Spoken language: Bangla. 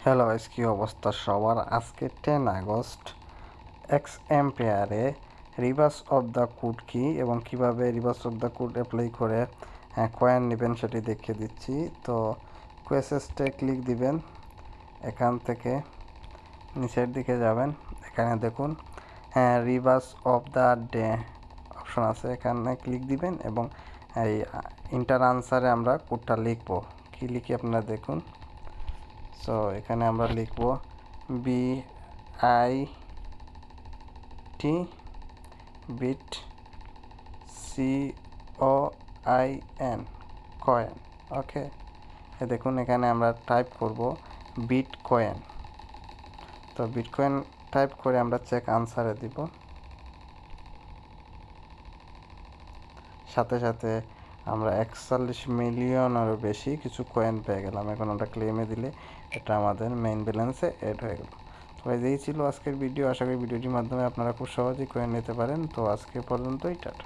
হ্যালো গাইস, কী অবস্থা সবার? আজকে 10 আগস্ট এক্স এম্পেয়ারে রিভার্স অফ দ্য কোড কি এবং কিভাবে reverse of the code apply করে কয়েন নেবেন সেটি দেখিয়ে দিচ্ছি। তো কোয়েসেসটে ক্লিক দিবেন, এখান থেকে নিচের দিকে যাবেন, এখানে দেখুন reverse of the day option আছে, এখানে ক্লিক দিবেন এবং এই ইন্টার আনসারে আমরা কোডটা লিখব। কি লিখি আপনারা দেখুন। সো এখানে আমরা লিখব BIT বিট COIN কয়েন। ওকে, দেখুন এখানে আমরা টাইপ করব বিটকয়েন। তো বিটকয়েন টাইপ করে আমরা চেক আনসারে দিব, সাথে সাথে আমরা 41 মিলিয়নেরও বেশি কিছু কয়েন পেয়ে গেলাম। এখন আমরা ক্লেমে দিলে এটা আমাদের মেইন ব্যালেন্সে অ্যাড হয়ে গেল। তো এই ছিল আজকের ভিডিও। আশা করি ভিডিওটির মাধ্যমে আপনারা খুব সহজেই কয়েন নিতে পারেন। তো আজকে পর্যন্তই, টাটা।